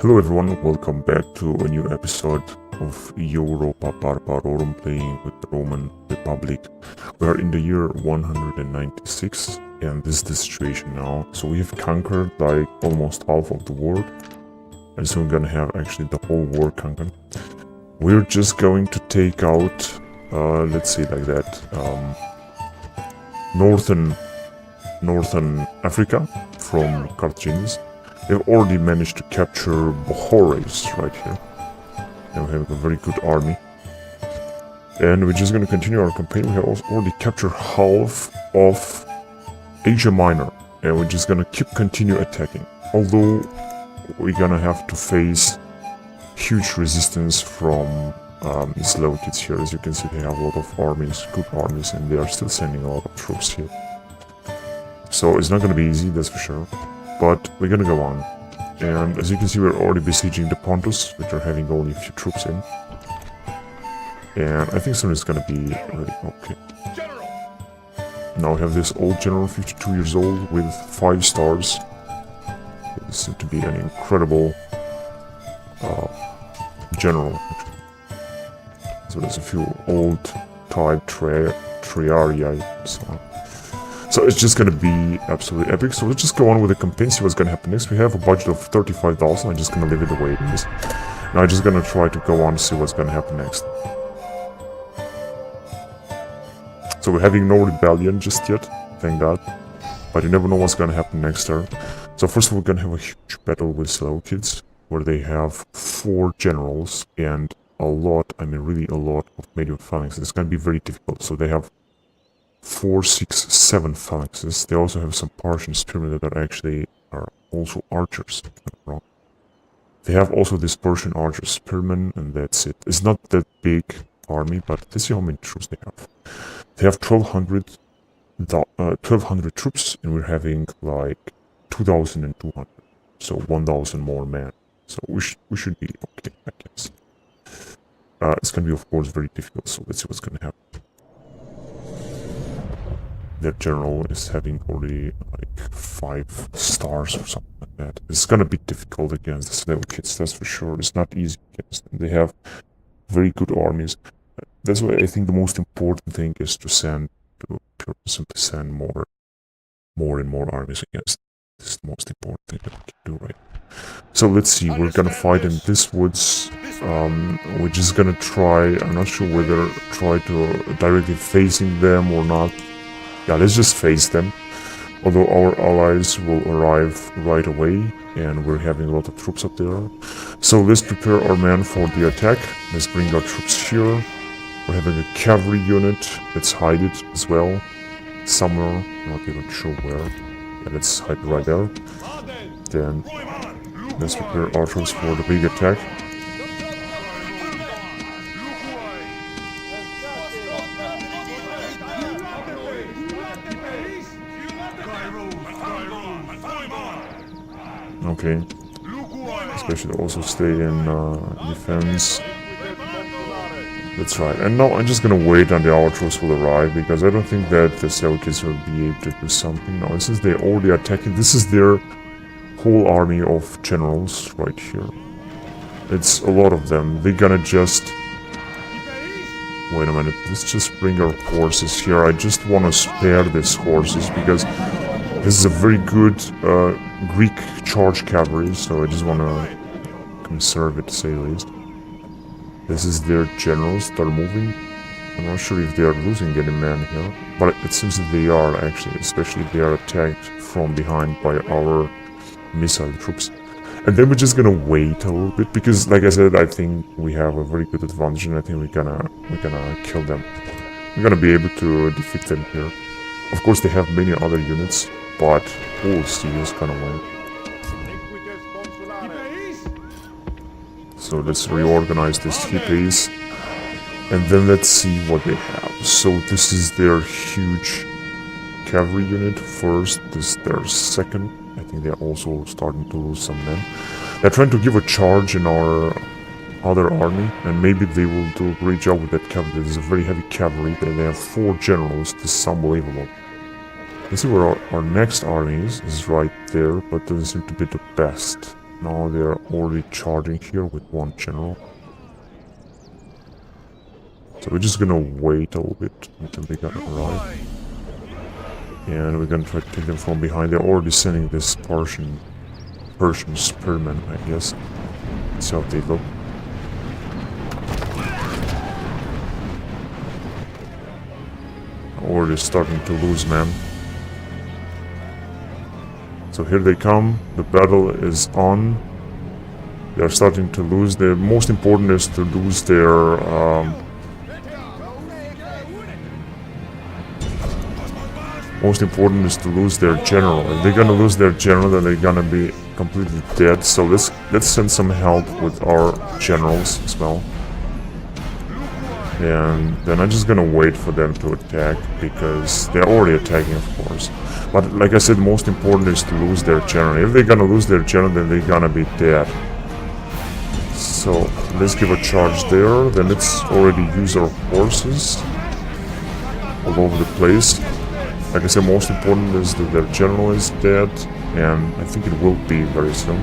Hello everyone, welcome back to a new episode of Europa Barbarorum playing with the Roman Republic. We are in the year 196 and this is the situation now. So we have conquered like almost half of the world and soon we're gonna have actually the whole world conquered. We're just going to take out, let's say like that, northern Africa from Carthaginians. They've already managed to capture Bohores right here. And we have a very good army. And we're just going to continue our campaign. We have also already captured half of Asia Minor. And we're just going to continue attacking. Although we're going to have to face huge resistance from Seleucids here. As you can see, they have a lot of armies, good armies, and they are still sending a lot of troops here. So it's not going to be easy, that's for sure. But we're gonna go on. And as you can see, we're already besieging the Pontus, which are having only a few troops in. And I think soon it's gonna be ready. Okay. Now we have this old general, 52 years old, with 5 stars. It seems to be an incredible general. So there's a few old type triarii, so on. So it's just gonna be absolutely epic. So let's just go on with the campaign, see what's gonna happen next. We have a budget of 35,000. I'm just gonna leave it the way it is. Now I'm just gonna try to go on and see what's gonna happen next. So we're having no rebellion just yet, thank God. But you never know what's gonna happen next there. So first of all, we're gonna have a huge battle with Seleucids, where they have 4 generals and a lot, I mean really a lot of medieval phalanxes. It's gonna be very difficult. So they have 4, 6, 7 phalanxes. They also have some Parthian spearmen that actually are also archers. They have also this Persian archer spearmen, and that's it. It's not that big army, but let's see how many troops they have. They have 1,200 troops, and we're having like 2,200. So 1,000 more men. So we should be okay, I guess. It's gonna be, of course, very difficult. So let's see what's gonna happen. Their general is having already like 5 stars or something like that. It's gonna be difficult against the Seleucids, that's for sure. It's not easy against them. They have very good armies. That's why I think the most important thing is to simply send more and more armies against them. This is the most important thing that we can do right now. So let's see, we're gonna fight in this woods. We're just gonna try, I'm not sure whether try to directly facing them or not. Yeah, let's just face them. Although our allies will arrive right away, and we're having a lot of troops up there. So let's prepare our men for the attack. Let's bring our troops here. We're having a cavalry unit. Let's hide it as well. Somewhere, not even sure where. Yeah, let's hide it right there. Then let's prepare our troops for the big attack. Okay, especially also stay in defense. That's right. And now I'm just gonna wait until our troops will arrive, because I don't think that the Seleucids will be able to do something now. Since they're already attacking, this is their whole army of generals right here. It's a lot of them. They're gonna just... Wait a minute, let's just bring our horses here. I just want to spare these horses, because this is a very good Greek charge cavalry, so I just want to conserve it, to say the least. This is their generals that are moving. I'm not sure if they are losing any men here, but it seems that they are actually, especially if they are attacked from behind by our missile troops. And then we're just gonna wait a little bit, because like I said, I think we have a very good advantage, and I think we're gonna kill them. We're gonna be able to defeat them here. Of course, they have many other units, but all steel is gonna win. So let's reorganize this hippies, and then let's see what they have. So this is their huge cavalry unit first, this is their second. I think they're also starting to lose some men. They're trying to give a charge in our other army, and maybe they will do a great job with that cavalry. This is a very heavy cavalry, and they have 4 generals. This is unbelievable. Let's see where our next army is right there, but doesn't seem to be the best. Now they're already charging here with one general. So we're just gonna wait a little bit until they gonna arrive. And we're gonna try to take them from behind. They're already sending this Persian spearmen, I guess. Let's see how they look. Already starting to lose, man. So here they come. The battle is on. They are starting to lose. The most important is to lose their general. If they're gonna lose their general, then they're gonna be completely dead. So let's send some help with our generals as well. And then I'm just gonna wait for them to attack, because they're already attacking, of course. But like I said, the most important is to lose their general. If they're gonna lose their general, then they're gonna be dead. So let's give a charge there. Then let's already use our horses all over the place. Like I said, most important is that their general is dead, and I think it will be very soon.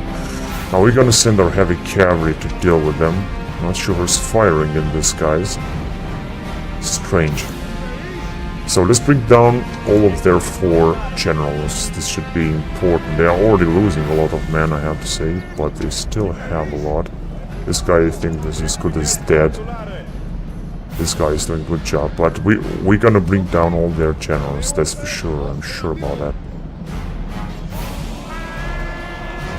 Now we're gonna send our heavy cavalry to deal with them. I'm not sure who's firing in this, guys. Strange. So let's bring down all of their 4 generals. This should be important. They are already losing a lot of men, I have to say, but they still have a lot. This guy, I think, is as good as dead. This guy is doing a good job, but we're gonna bring down all their generals, that's for sure. I'm sure about that.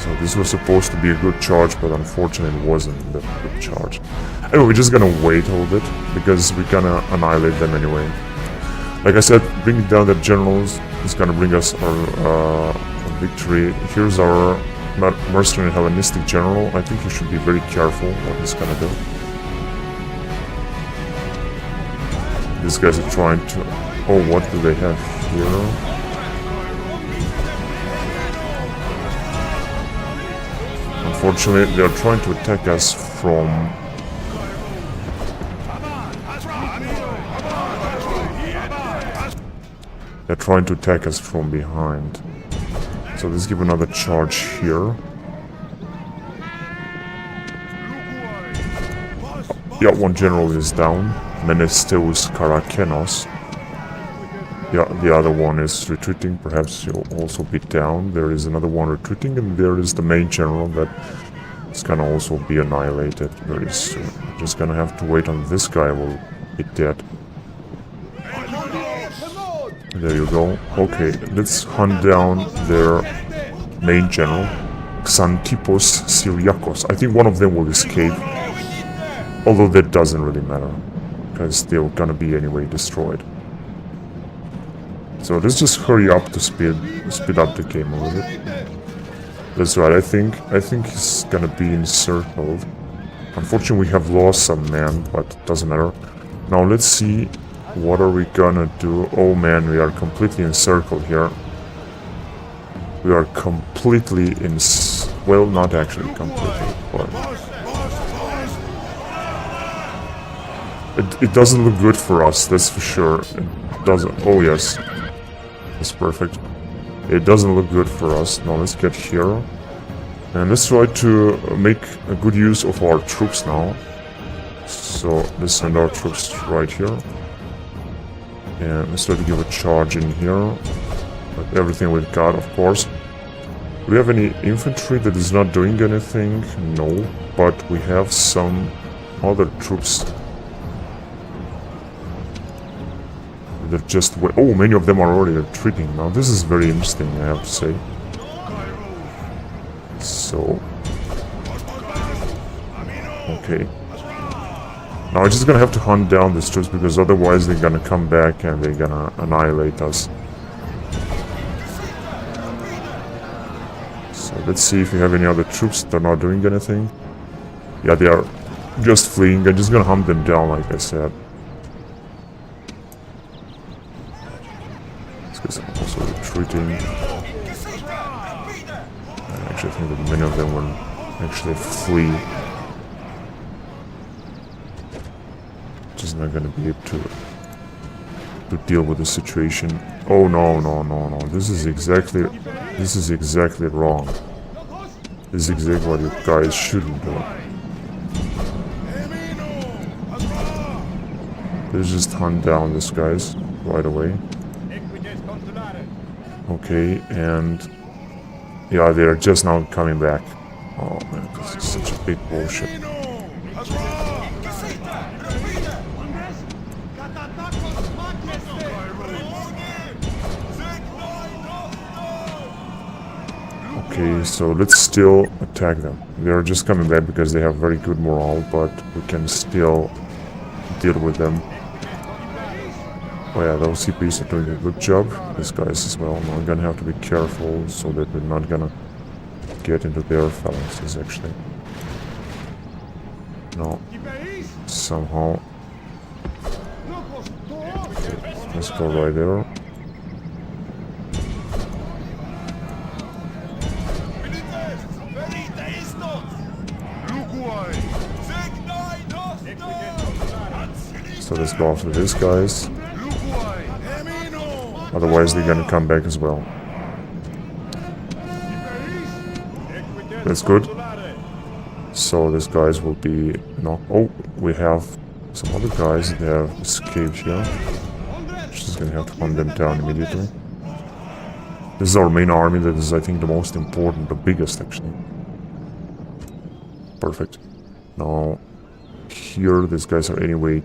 So this was supposed to be a good charge, but unfortunately it wasn't a good charge. Anyway, we're just gonna wait a little bit, because we're gonna annihilate them anyway. Like I said, bringing down the generals is gonna bring us our victory. Here's our mercenary Hellenistic general. I think you should be very careful what he's gonna do. These guys are trying to... Oh, what do they have here? Unfortunately, they are trying to attack us from... They're trying to attack us from behind. So let's give another charge here. Yeah, one general is down. Menestheus Karakenos. Yeah, the other one is retreating. Perhaps he'll also be down. There is another one retreating, and there is the main general that is gonna also be annihilated very soon. Just gonna have to wait on this guy will be dead. There you go. Okay, let's hunt down their main general, Xantippos Syriakos. I think one of them will escape, although that doesn't really matter, because they're gonna be anyway destroyed. So let's just hurry up to speed up the game a little bit. That's right. I think he's gonna be encircled. Unfortunately, we have lost some men, but it doesn't matter. Now let's see. What are we gonna do? Oh man, we are completely encircled here. We are completely well, not actually completely, but... It doesn't look good for us, that's for sure. It doesn't... Oh yes. That's perfect. It doesn't look good for us. Now let's get here. And let's try to make a good use of our troops now. So let's send our troops right here. And let's try to give a charge in here. With everything we've got, of course. Do we have any infantry that is not doing anything? No. But we have some other troops. They've just... Oh, many of them are already retreating. Now this is very interesting, I have to say. So... Okay. Now we're just gonna have to hunt down these troops, because otherwise they're gonna come back and they're gonna annihilate us. So let's see if we have any other troops that are not doing anything. Yeah, they are just fleeing. I'm just gonna hunt them down, like I said. These guys are also retreating. I actually think that many of them will actually flee. Just not gonna be able to deal with the situation. Oh no. This is exactly wrong. is exactly what you guys shouldn't do. Let's just hunt down these guys right away. Okay, and yeah, they're just now coming back. Oh man, this is such a big bullshit. Okay, so let's still attack them. They're just coming back because they have very good morale, but we can still deal with them. Oh yeah, those CPs are doing a good job. These guys as well. Now I'm gonna have to be careful so that we're not gonna get into their phalanxes actually. No. Somehow. Okay, let's go right there. So let's go after these guys. Otherwise they're gonna come back as well. That's good. So these guys will be no. Oh, we have some other guys that have escaped here. Just gonna have to hunt them down immediately. This is our main army. That is, I think, the most important, the biggest actually. Perfect. Now here, these guys are anyway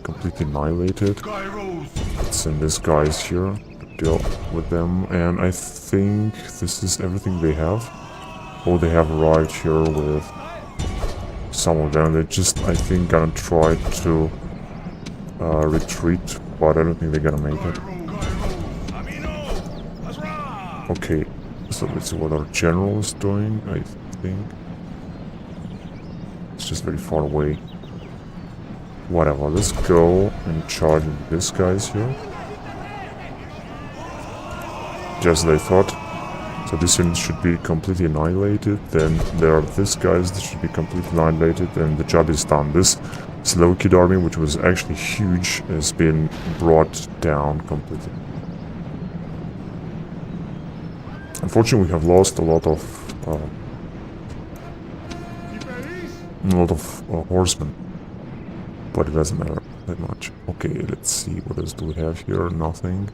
completely annihilated. Let's send these guys here to deal with them, and I think this is everything they have. Oh, they have arrived here with some of them. They're just, I think, gonna try to retreat, but I don't think they're gonna make it. Okay, so let's see what our general is doing. I think it's just very far away. Whatever, let's go and charge these guys here. Just as I thought. So this unit should be completely annihilated. Then there are these guys that should be completely annihilated, and the job is done. This slow kid army, which was actually huge, has been brought down completely. Unfortunately, we have lost a lot of horsemen. But it doesn't matter that much. Okay, let's see, what else do we have here? Nothing.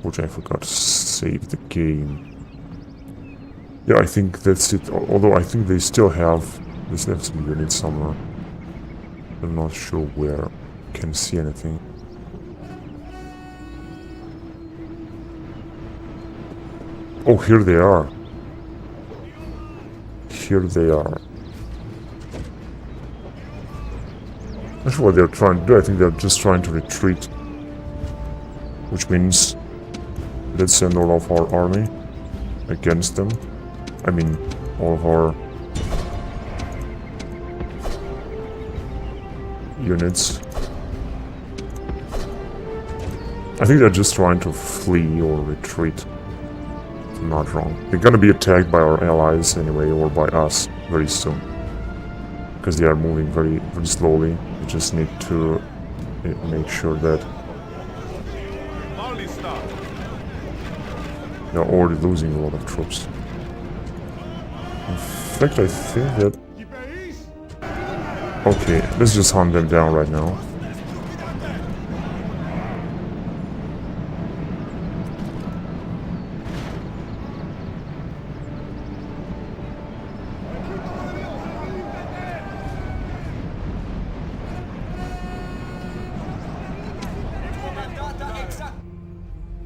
Which I forgot to save the game. Yeah, I think that's it. Although I think they still have some units somewhere. I'm not sure where. Can't see anything. Oh, here they are. Here they are. Not sure what they're trying to do. I think they're just trying to retreat. Which means let's send all of our army against them. I mean, all of our units. I think they're just trying to flee or retreat. If I'm not wrong. They're gonna be attacked by our allies anyway, or by us very soon. Because they are moving very, very slowly. We just need to make sure that they're already losing a lot of troops. In fact, I think that... Okay, let's just hunt them down right now.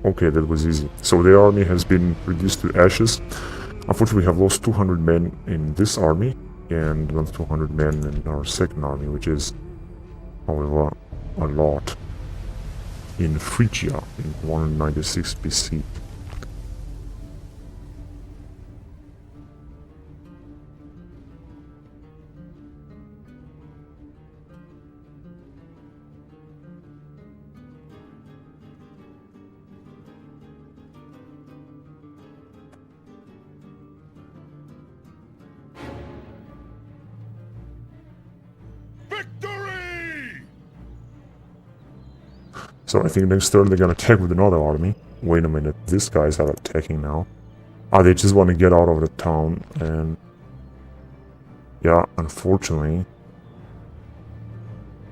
Okay, that was easy. So the army has been reduced to ashes. Unfortunately, we have lost 200 men in this army and another 200 men in our second army, which is, however, a lot. In Phrygia in 196 BC. So I think next turn they're gonna attack with another army. Wait a minute, these guys are attacking now. Ah, they just want to get out of the town, and yeah, unfortunately,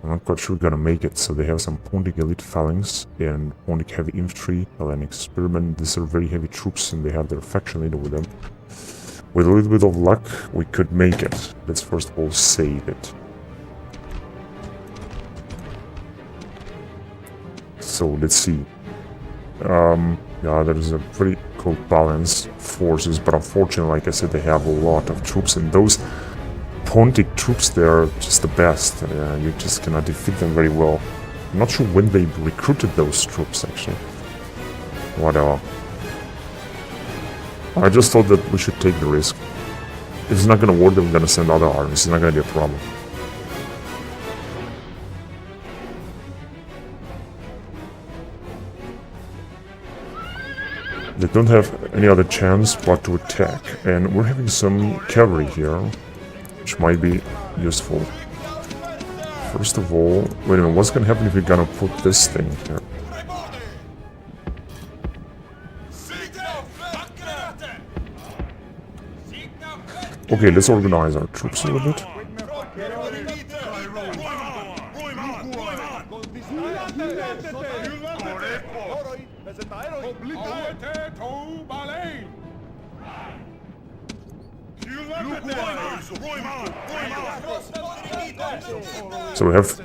I'm not quite sure we're gonna make it. So they have some Pontic elite phalanx and Pontic heavy infantry, Hellenic spearmen. These are very heavy troops, and they have their faction leader with them. With a little bit of luck, we could make it. Let's first of all save it. So let's see. Yeah, there's a pretty cool balanced forces, but unfortunately, like I said, they have a lot of troops, and those Pontic troops, they're just the best. You just cannot defeat them very well. I'm not sure when they recruited those troops, actually. Whatever. I just thought that we should take the risk. If it's not gonna work, then we're gonna send other armies. It's not gonna be a problem. They don't have any other chance but to attack, and we're having some cavalry here, which might be useful. First of all, wait a minute, what's gonna happen if we're gonna put this thing here? Okay, let's organize our troops a little bit. So we have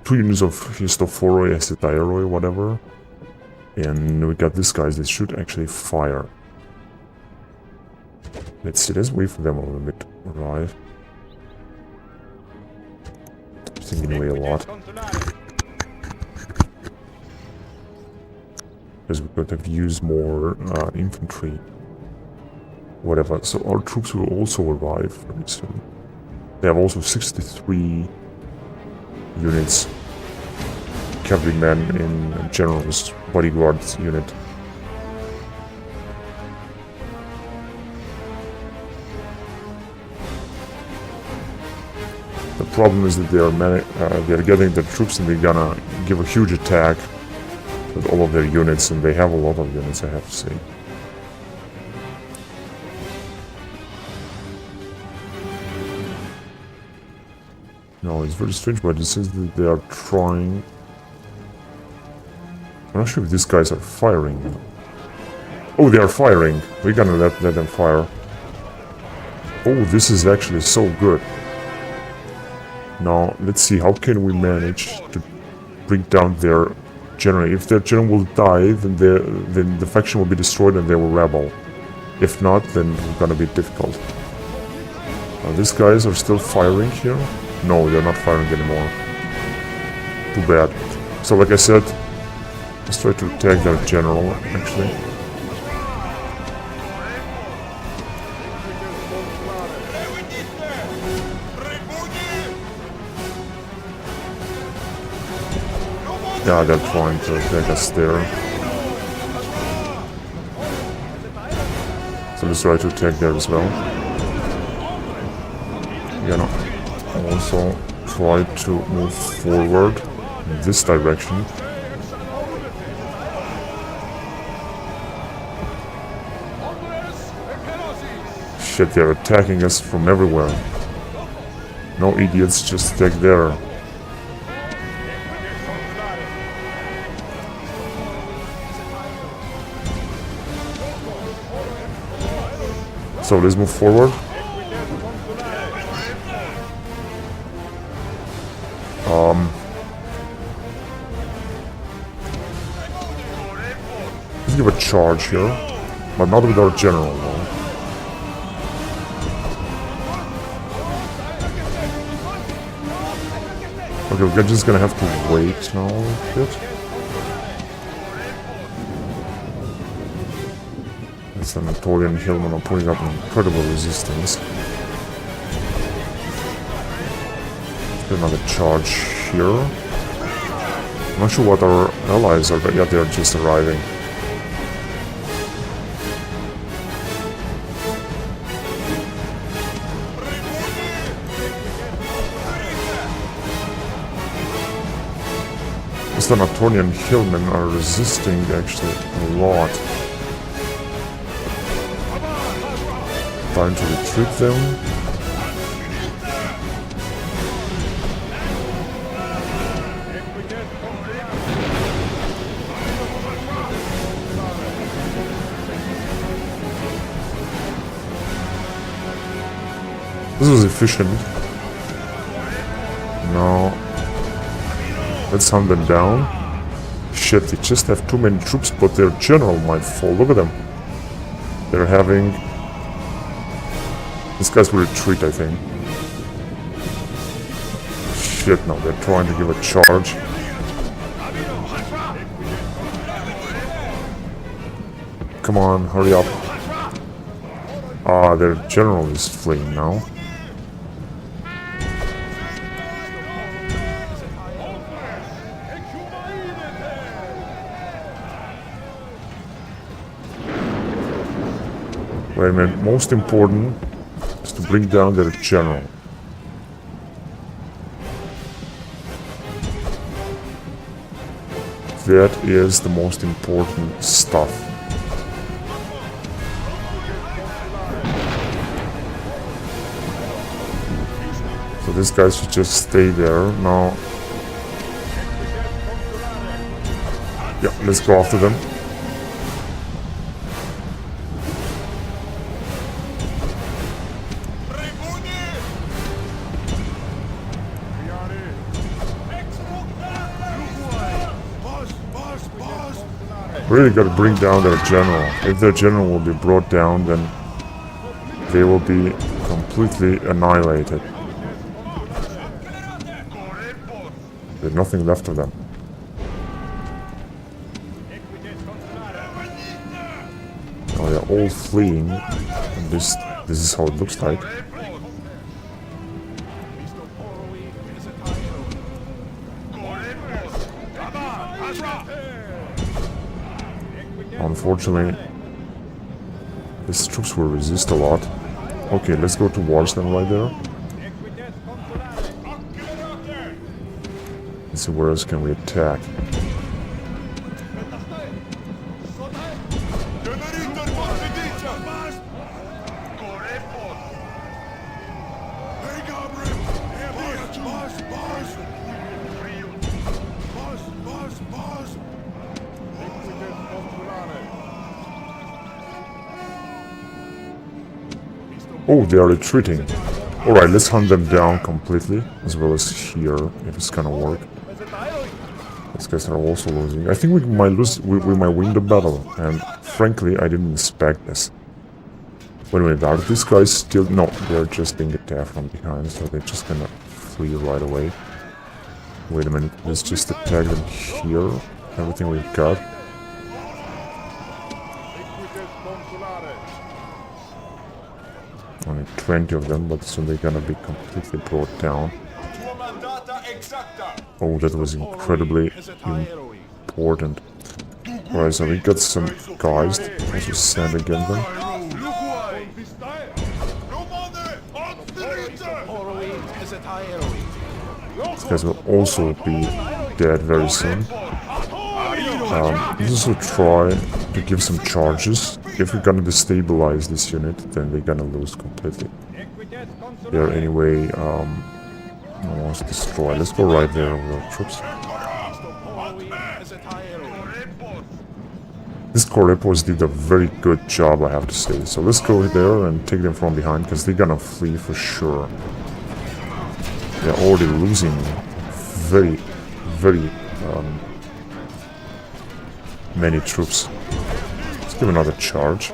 2 units of Histophoroi, Acetairoi, whatever. And we got these guys that should actually fire. Let's see, let's wait for them a little bit to arrive. Thinking away a lot. Because we could have used more infantry. Whatever, so our troops will also arrive very soon. They have also 63 units, cavalrymen in general's bodyguards unit. The problem is that they are getting the troops and they're gonna give a huge attack with all of their units, and they have a lot of units, I have to say. No, it's very strange, but it says that they are trying. I'm not sure if these guys are firing. Oh, they are firing. We're gonna let them fire. Oh, this is actually so good. Now, let's see, how can we manage to bring down their general? If their general will die, then the faction will be destroyed and they will rebel. If not, then it's gonna be difficult. These guys are still firing here. No, they're not firing anymore. Too bad. So like I said, let's try to attack their general, actually. Yeah, they're trying to attack us there. So let's try to attack there as well. Yeah, no. Also try to move forward in this direction. Shit, they're attacking us from everywhere. No idiots, just attack there. So let's move forward. Let's give a charge here, but not with our general, though. Okay, we're just gonna have to wait now a bit. As the Napoleon Hillmen are putting up an incredible resistance. Another charge here. I'm not sure what our allies are, but yeah, they're just arriving. The Natonian Hillmen are resisting actually a lot. Starting to retreat them. This was efficient. Now, let's hunt them down. Shit, they just have too many troops, but their general might fall. Look at them. They're having... These guys will retreat, I think. Shit, no, they're trying to give a charge. Come on, hurry up. Ah, their general is fleeing now. Wait a minute, most important is to bring down their general. That is the most important stuff. So these guys should just stay there now. Yeah, let's go after them. Really got to bring down their general. If their general will be brought down, then they will be completely annihilated. There's nothing left of them. Now they're all fleeing, and this is how it looks like. Unfortunately, these troops will resist a lot. Okay, let's go towards them right there. Let's see, where else can we attack? Oh, they are retreating. Alright, let's hunt them down completely, as well as here, if it's gonna work. These guys are also losing. I think we might lose, we might win the battle, and frankly, I didn't expect this. Wait a minute, are these guys still... No, they're just being attacked from behind, so they're just gonna flee right away. Wait a minute, let's just attack them here. Everything we've got. Only 20 of them, but soon they're gonna be completely brought down. Oh, that was incredibly important. Alright, so we got some guys that also sent against them. These guys will also be dead very soon. Let's also try to give some charges. If we're gonna destabilize this unit, then they're gonna lose completely. They're anyway almost destroyed. Let's go right there with our troops. This Corepos did a very good job, I have to say. So let's go there and take them from behind, because they're gonna flee for sure. They're already losing very many troops. Let's give another charge.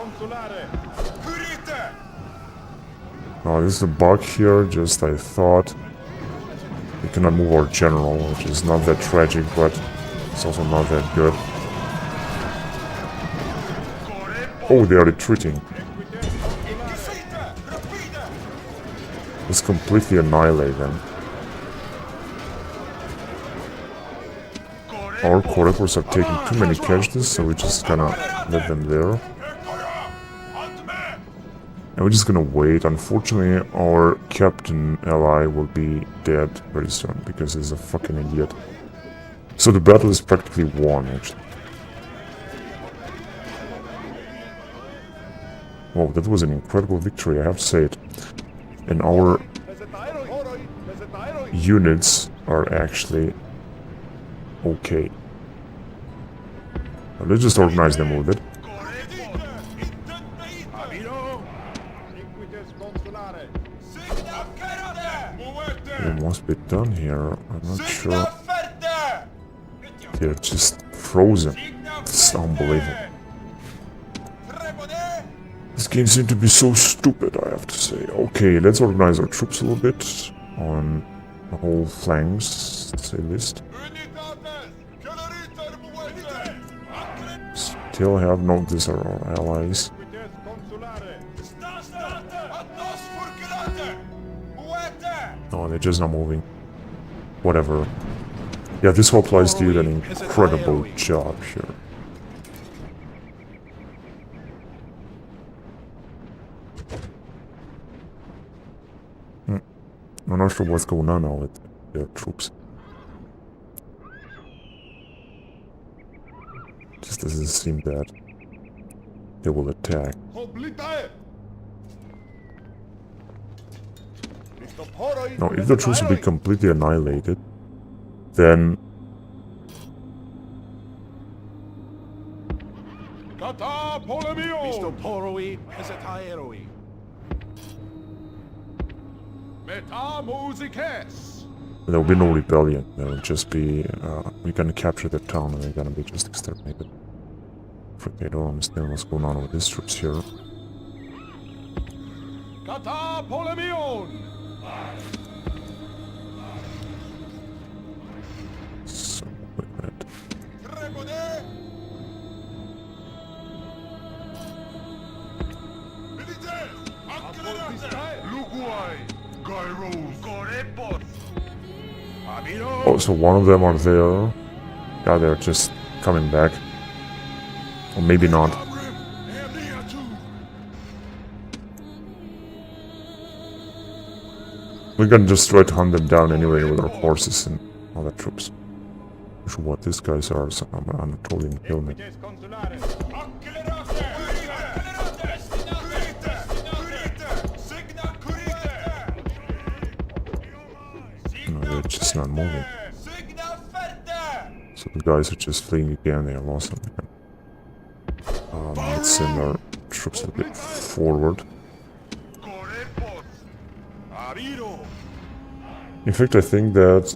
Now this is a bug here, just I thought we cannot move our general, which is not that tragic, but it's also not that good. Oh, they are retreating. Let's completely annihilate them. Our Corepos are taking too many casualties, so we're just gonna let them there. And we're just gonna wait. Unfortunately, our captain ally will be dead very soon, because he's a fucking idiot. So the battle is practically won, actually. Wow, that was an incredible victory, I have to say it. And our units are actually okay. Now, let's just organize them with it. It must be done here. I'm not sure. They're just frozen. It's unbelievable. This game seems to be so stupid, I have to say. Okay, let's organize our troops a little bit on the whole flanks, to say least. Still have no, these are our allies. No, they're just not moving. Whatever. Yeah, this whole place did an incredible job here. I'm not sure what's going on now with their troops. Just doesn't seem that they will attack. Now, if the troops will be completely annihilated, then there will be no rebellion. There will just be we're gonna capture the town and they're gonna be just exterminated. I don't understand what's going on with these troops here. So, wait a minute. Oh, so one of them are there. Yeah, they're just coming back. Or maybe not. We're gonna just try to hunt them down anyway with our horses and other troops. Not sure what these guys are, so I'm Anatolian hillmen. No, they're just not moving. So the guys are just fleeing again, they are lost them again. Let's send our troops a bit forward. In fact, I think that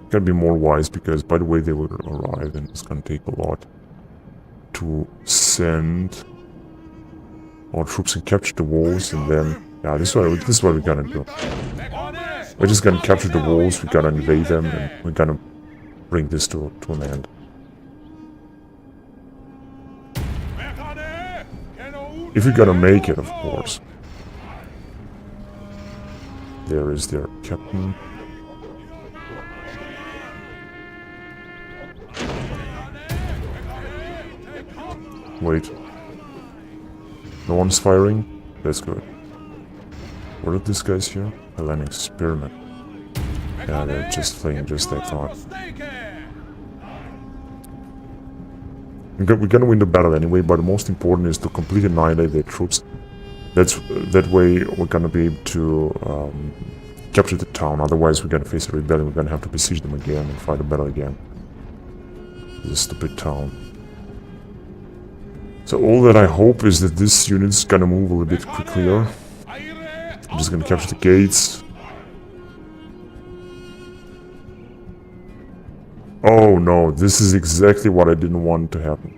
can be more wise because by the way they will arrive and it's gonna take a lot to send our troops and capture the walls and then yeah, this is what we're gonna do. We're just gonna capture the walls, we're gonna invade them and we're gonna bring this to an end. If we're gonna make it, of course. There is their captain. Wait. No one's firing? That's good. What are these guys here? Hellenic Spearmen. Yeah, they're just fleeing just like I thought. We're gonna win the battle anyway, but the most important is to completely annihilate their troops. That way we're gonna be able to capture the town, otherwise we're gonna face a rebellion, we're gonna have to besiege them again and fight a battle again. This stupid town. So all that I hope is that this unit's gonna move a little bit quicker. I'm just gonna capture the gates. Oh no, this is exactly what I didn't want to happen.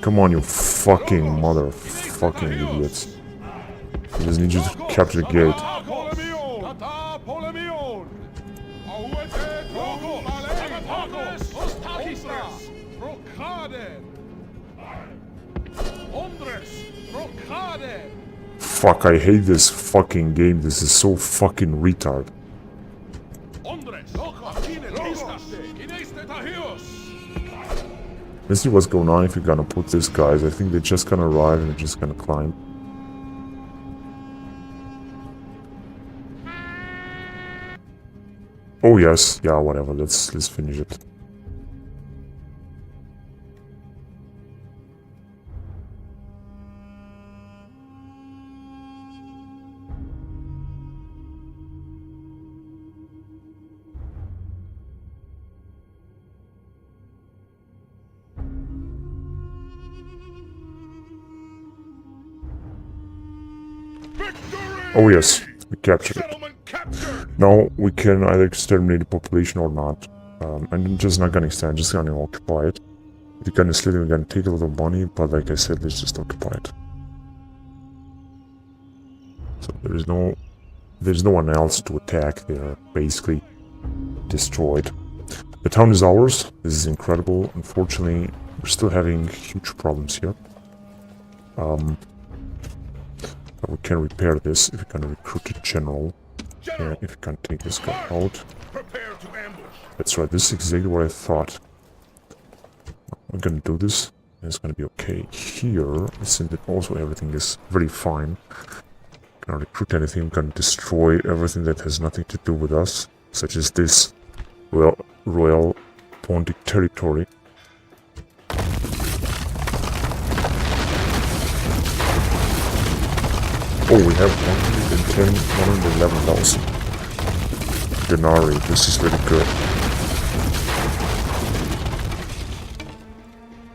Come on, you fucking motherfucking idiots. I just need you to capture the gate. Fuck, I hate this fucking game. This is so fucking retard. Let's see what's going on if you're gonna put these guys. I think they're just gonna arrive and they're just gonna climb. Oh yes, yeah, whatever. Let's finish it. Oh yes, we captured it. Now we can either exterminate the population or not. I'm just not gonna extend, just gonna occupy it. We're gonna sleep, we're gonna take a little money, but like I said, let's just occupy it. So there's no one else to attack. They're basically destroyed. The town is ours. This is incredible. Unfortunately, we're still having huge problems here. But we can repair this if we can recruit a general. Yeah, if we can take this guy out. That's right, this is exactly what I thought. I'm gonna do this, and it's gonna be okay. Here, since that also everything is very fine. Gonna recruit anything, I'm gonna destroy everything that has nothing to do with us, such as this royal Pontic territory. Oh, we have 110, 111,000 denarii. This is really good.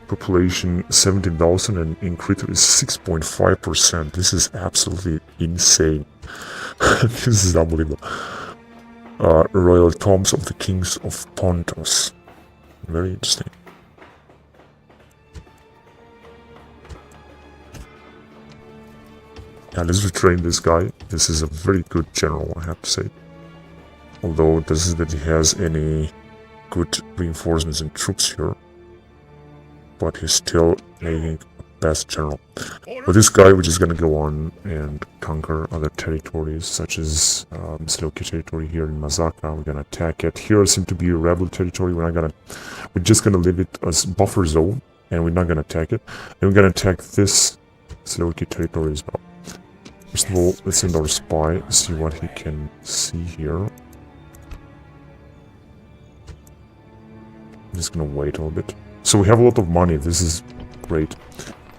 Population 17,000 and increase is 6.5%. This is absolutely insane. This is unbelievable. Royal tombs of the kings of Pontus. Very interesting. Yeah, let's retrain this guy. This is a very good general, I have to say. Although it doesn't that he has any good reinforcements and troops here. But he's still making a best general. But this guy, which is gonna go on and conquer other territories, such as Seleucid territory here in Mazaka, we're gonna attack it. Here seems to be a rebel territory. We're just gonna leave it as buffer zone, and we're not gonna attack it. And we're gonna attack this Seleucid territory as well. First of all, let's send our spy, see what he can see here. I'm just gonna wait a little bit. So we have a lot of money, this is great.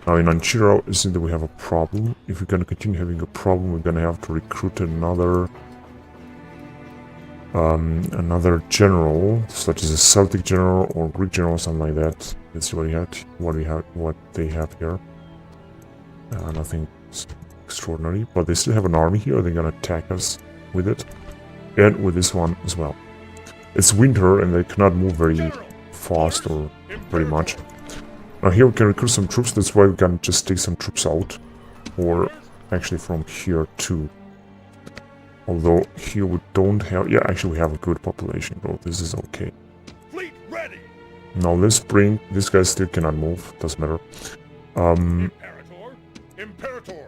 Now in Anchiro, it seems that we have a problem. If we're gonna continue having a problem, we're gonna have to recruit another general, such as a Celtic general or Greek general, something like that. Let's see what they have here. Nothing extraordinary, but they still have an army here. They're gonna attack us with it, and with this one as well. It's winter, and they cannot move very fast or very much. Now here we can recruit some troops. That's why we can just take some troops out, or actually from here too. Although here we don't have. Yeah, actually we have a good population growth. This is okay. Fleet ready. Now let's bring. This guy still cannot move. Doesn't matter. Imperator.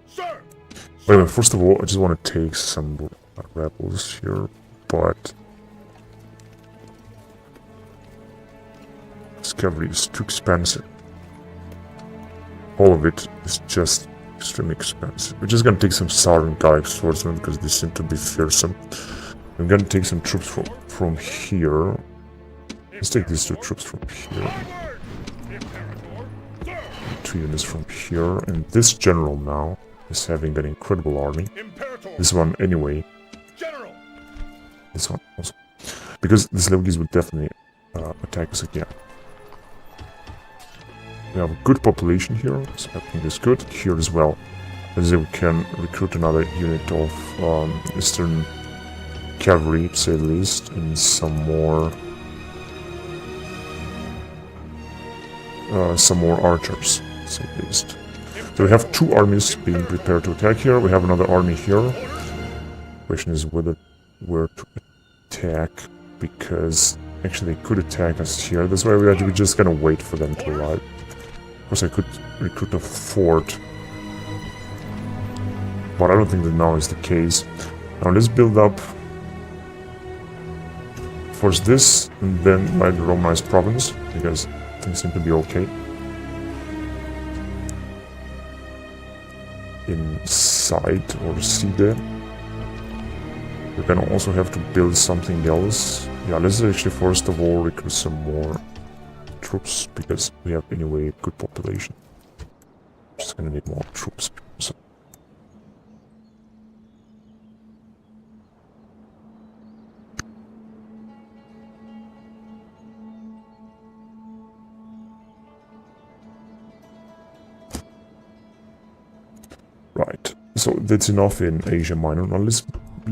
Sir! Wait a minute, first of all, I just want to take some rebels here, but this cavalry is too expensive. All of it is just extremely expensive. We're just gonna take some southern Gallic swordsmen because they seem to be fearsome. I'm gonna take some troops from here. Let's take these two troops from here. 2 units from here, and this general now is having an incredible army. This one anyway. This one also. Because the Seleucids would definitely attack us again. We have a good population here, so everything is good. Here as well. As we can recruit another unit of Eastern cavalry, to say the least, and some more archers. At least. So we have 2 armies being prepared to attack here. We have another army here. Question is where to attack, because actually they could attack us here. That's why we're just gonna wait for them to arrive. Of course, I could recruit a fort, but I don't think that now is the case. Now let's build up first this, and then by the Romanized province, because things seem to be okay. Inside or see there. We're gonna also have to build something else. Yeah, let's actually first of all recruit some more troops, because we have anyway a good population. Just gonna need more troops. So. Right. So that's enough in Asia Minor. Now let's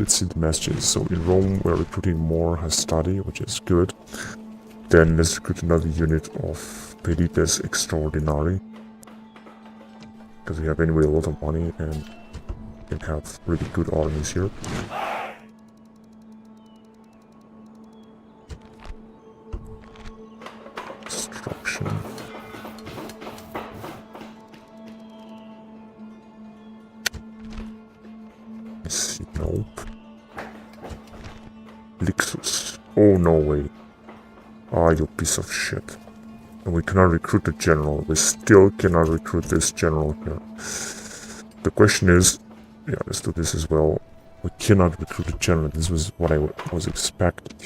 see the messages. So in Rome we're recruiting more hastati, which is good. Then let's recruit another unit of Perites Extraordinari. Because we have anyway a lot of money and can have really good armies here. Destruction. Let's see, nope. Lixus. Oh, no way. Ah, you piece of shit. And we cannot recruit the general. We still cannot recruit this general here. The question is, yeah, let's do this as well. We cannot recruit a general. This was what I was expecting.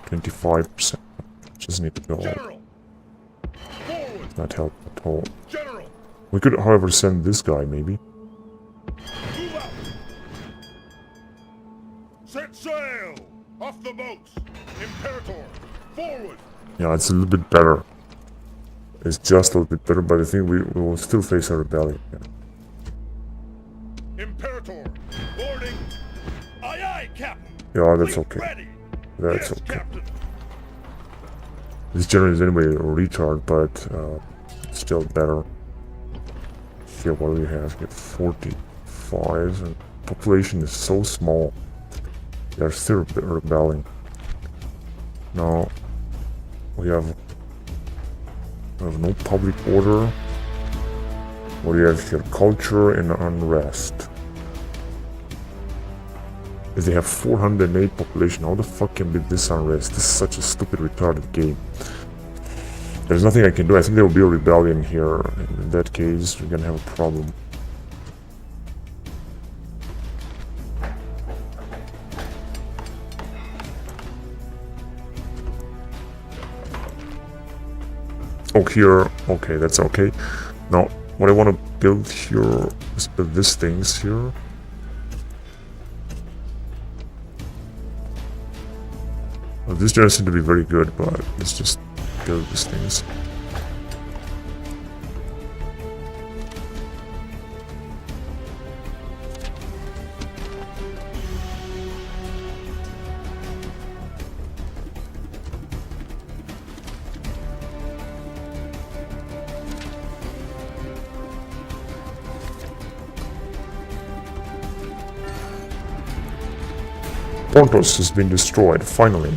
25%. Just need to go. Does not help at all. We could, however, send this guy, maybe. Set sail! Off the boats! Imperator! Forward! Yeah, it's a little bit better. It's just a little bit better, but I think we will still face a rebellion. Yeah. Imperator! Boarding! Aye aye, Captain! Yeah, that's okay. That's okay. Captain. This general is anyway a retard, but still better. Here, what do we have here? 45, and population is so small. They're still rebelling. Now, we have no public order. What do you have here? Culture and unrest. If they have 408 population, how the fuck can be this unrest? This is such a stupid, retarded game. There's nothing I can do. I think there will be a rebellion here. In that case, we're gonna have a problem. Oh, here. Okay, that's okay. Now, what I want to build here is build these things here. Well, this doesn't seem to be very good, but let's just build these things. Pontus has been destroyed, finally.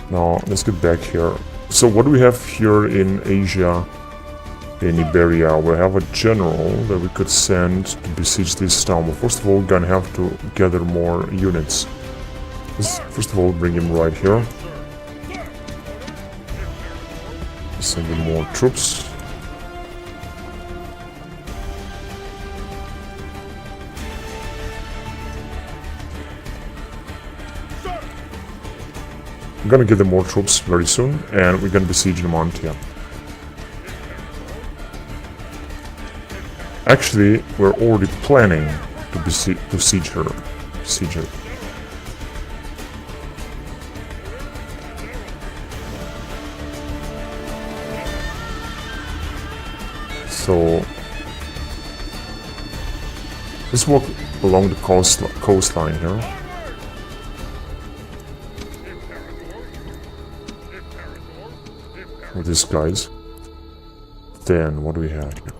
Now, let's get back here. So what do we have here in Asia, in Iberia? We have a general that we could send to besiege this town. But first of all, we're gonna have to gather more units. Let's first of all bring him right here. Send in more troops. I'm gonna give them more troops very soon, and we're gonna besiege Numantia. Actually, we're already planning to siege her. So let's walk along the coastline here. With these guys. Then what do we have here?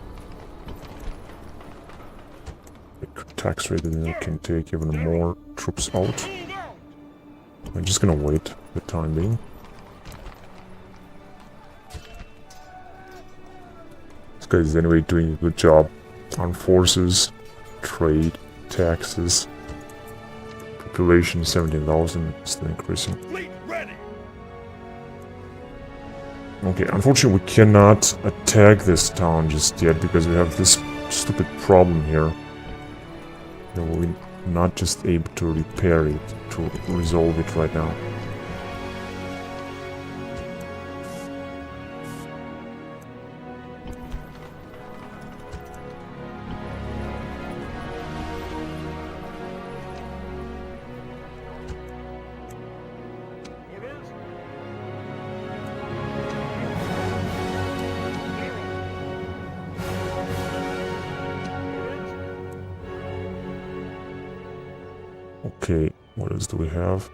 Tax rate, and we can take even more troops out. I'm just gonna wait for the time being. This guy is anyway doing a good job. Armed forces, trade, taxes, population 17,000, still increasing. Okay, unfortunately we cannot attack this town just yet because we have this stupid problem here. We're not just able to repair it, to resolve it right now. Okay, what else do we have?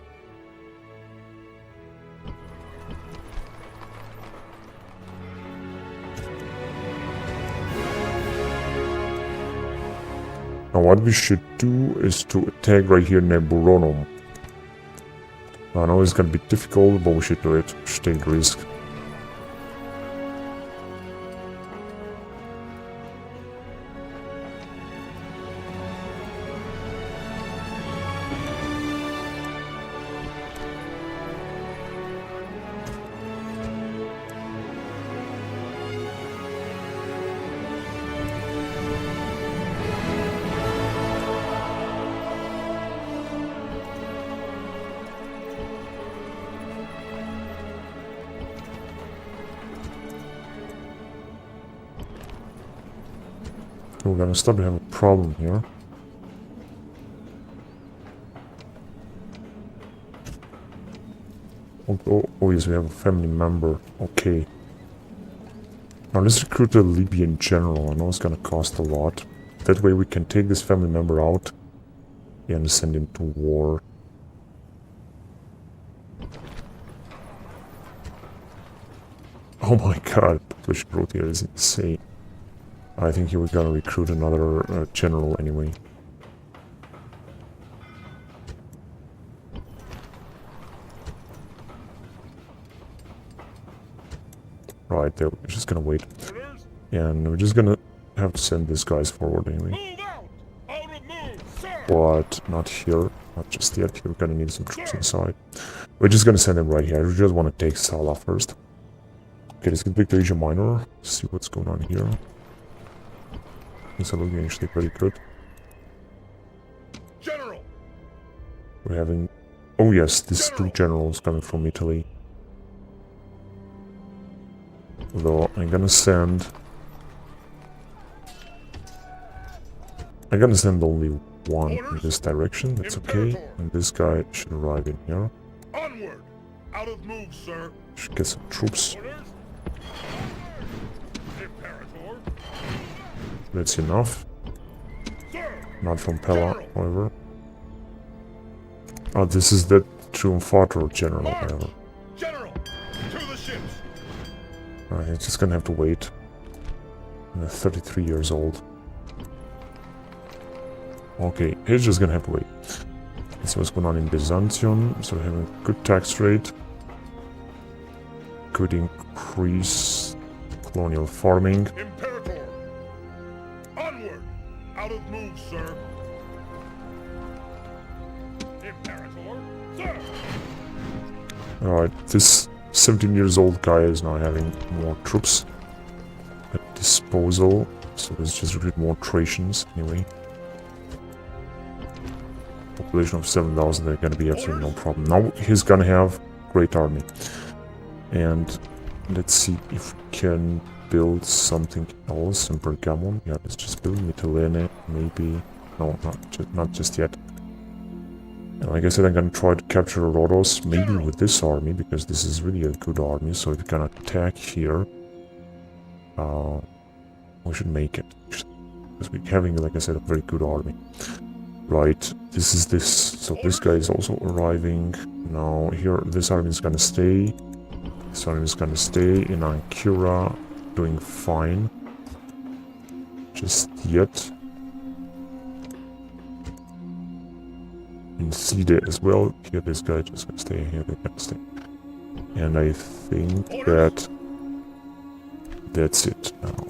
Now what we should do is to attack right here near Buronum. I know it's gonna be difficult, but we should do it. We should take the risk. We're gonna start to have a problem here. Oh yes, we have a family member. Okay. Now let's recruit a Libyan general. I know it's gonna cost a lot. That way we can take this family member out and send him to war. Oh my god, population growth here is insane. I think he was gonna recruit another general anyway. Right, there, we're just gonna wait. And we're just gonna have to send these guys forward anyway. But not here, not just yet. We're gonna need some troops inside. We're just gonna send them right here. We just want to take Salah first. Okay, let's get Victor Asia Minor. See what's going on here. Things are looking actually pretty good. General. We're having... Oh yes, these two generals coming from Italy. Although I'm gonna send only one in this direction, that's okay. And this guy should arrive in here. Onward. Out of move, sir. Should get some troops. Imperator. That's enough. Sir. Not from Pella, however. Oh, this is the Triumphator general, however. General. To the ships. He's just gonna have to wait. 33 years old. Okay, he's just gonna have to wait. Let's see what's going on in Byzantium. So we're having a good tax rate. Could increase colonial farming. Imperator. Onward. Out of move, sir. Imperator. Sir. Alright, this 17 years old guy is now having more troops at disposal. So let's just recruit more Thracians anyway. Population of 7,000, they're gonna be absolutely no problem. Now he's gonna have great army. And let's see if we can build something else in Pergamon. Yeah, let's just build Mytilene, maybe. No, not just yet. And like I said, I'm gonna try to capture Rhodos, maybe with this army, because this is really a good army. So if we can attack here, we should make it. Because we're having, like I said, a very good army. Right, this is this. So this guy is also arriving. Now here, this army is gonna stay. This army is gonna stay in Ankura, doing fine. Just yet. In Side as well. Here, this guy just gonna stay. Here, they're gonna stay. And I think that that's it now.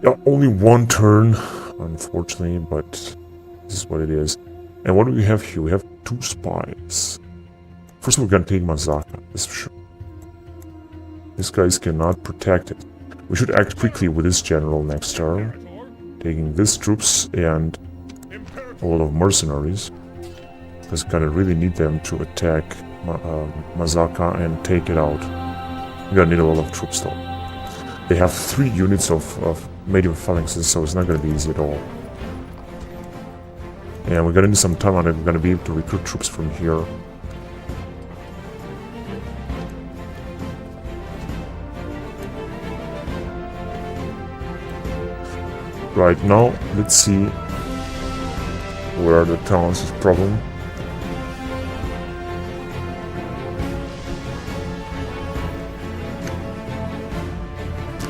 Yeah, only one turn, unfortunately, but this is what it is. And what do we have here? We have two spies. First, we're gonna take Mazaka, that's for sure. These guys cannot protect it. We should act quickly with this general next turn, taking these troops and a lot of mercenaries, because we're gonna really need them to attack Mazaka and take it out. We're gonna need a lot of troops though. They have 3 units of medium phalanxes, so it's not going to be easy at all. And we're going to need some time on it. We're going to be able to recruit troops from here. Right now, let's see where the towns is problem.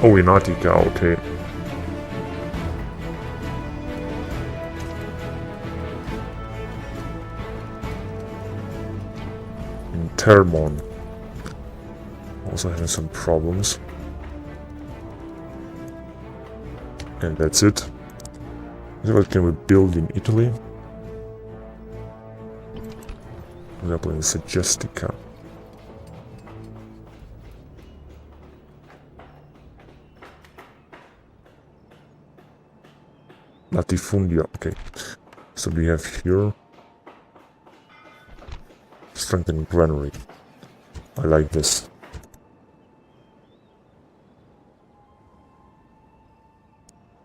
Oh, in Attica, okay. In Termon. Also having some problems. And that's it. What can we build in Italy? For example, in Segestica. Latifundia, okay. So we have here strengthen granary. I like this.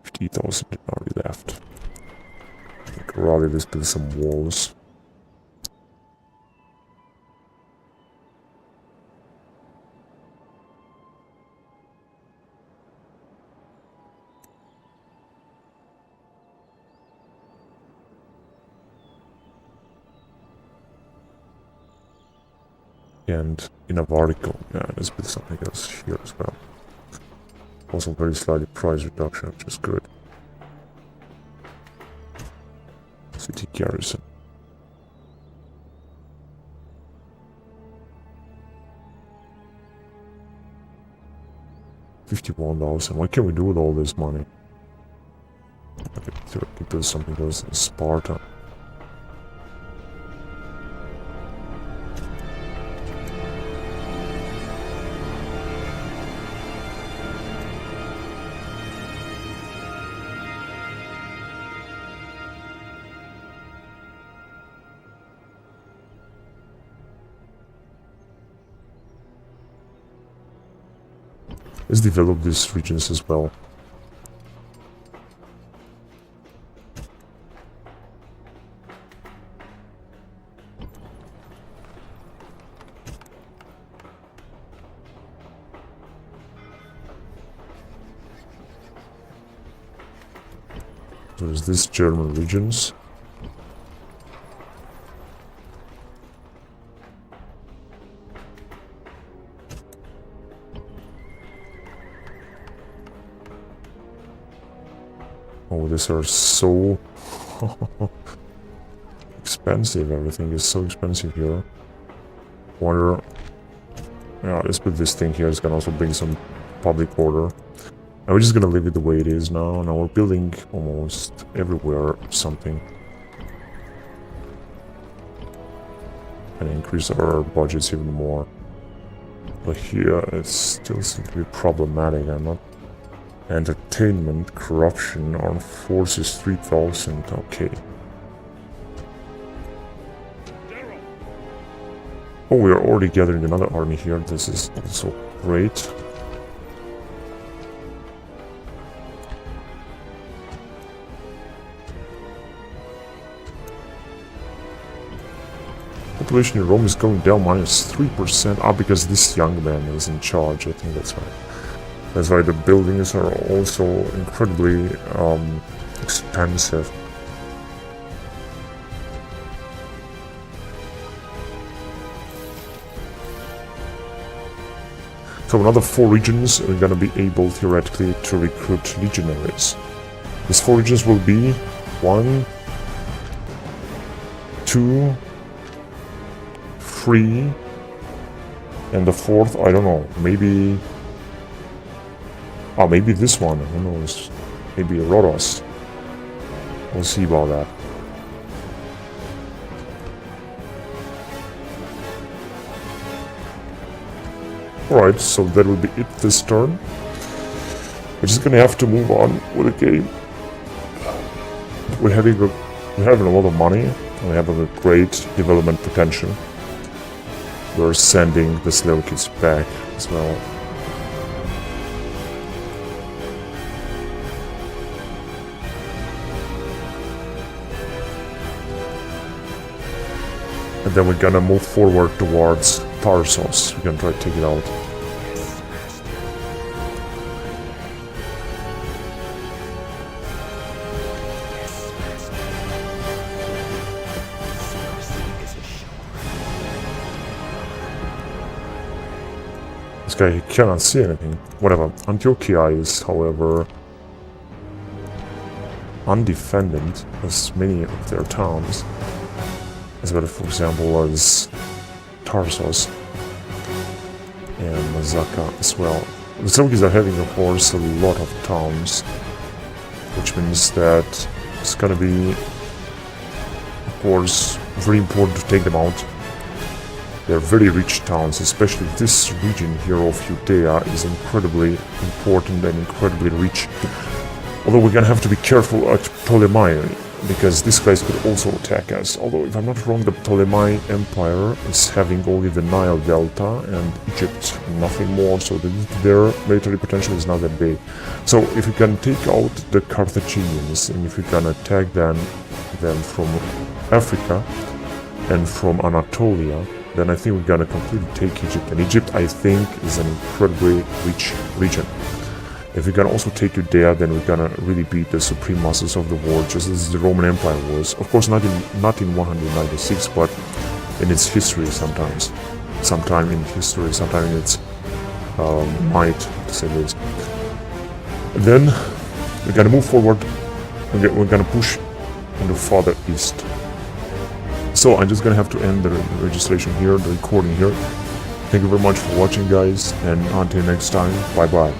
$50,000 already left. Rather just build some walls. And in Avarico, yeah, let's build something else here as well. Also very slightly price reduction, which is good. City garrison. $51,000. What can we do with all this money? Okay, theoretically build something else in Sparta. Let's develop these regions as well. So there's this German regions. Oh, these are so expensive. Everything is so expensive here. Wonder. Yeah, let's put this thing here. It's gonna also bring some public order. And we're just gonna leave it the way it is now. Now we're building almost everywhere something. And increase our budgets even more. But here it still seems to be problematic. I'm not. Entertainment, corruption, armed forces 3,000. Okay. Oh, we are already gathering another army here. This is also great. Population in Rome is going down minus 3%. Ah, because this young man is in charge. I think that's right. That's why the buildings are also incredibly expensive. So another 4 regions are gonna be able theoretically to recruit legionaries. These 4 regions will be 1, 2, 3, and the 4th, I don't know, maybe... Oh, maybe this one, who knows? Maybe Rhodos. We'll see about that. Alright, so that will be it this turn. We're just gonna have to move on with the game. We're having a lot of money, and we have a great development potential. We're sending the Seleucids back as well. And then we're gonna move forward towards Tarsos. We're gonna try to take it out. This guy cannot see anything. Whatever. Antiochia is, however, undefended as many of their towns, as well, for example, as Tarsus and Mazaka as well. The Seleucids are having, of course, a lot of towns, which means that it's gonna be, of course, very important to take them out. They're very rich towns, especially this region here of Judea is incredibly important and incredibly rich. Although we're gonna have to be careful at Ptolemy, because these guys could also attack us. Although, if I'm not wrong, the Ptolemy Empire is having only the Nile Delta and Egypt, nothing more, so their military potential is not that big. So, if we can take out the Carthaginians, and if we can attack them from Africa and from Anatolia, then I think we're gonna completely take Egypt. And Egypt, I think, is an incredibly rich region. If we can also take Judea, then we're gonna really beat the supreme masters of the world, just as the Roman Empire was. Of course, not in 196, but in its history sometimes. Sometime in history, sometime in its might, to say the least. And then we're gonna move forward. We're gonna push into farther east. So I'm just gonna have to end the registration here, the recording here. Thank you very much for watching, guys, and until next time, bye bye.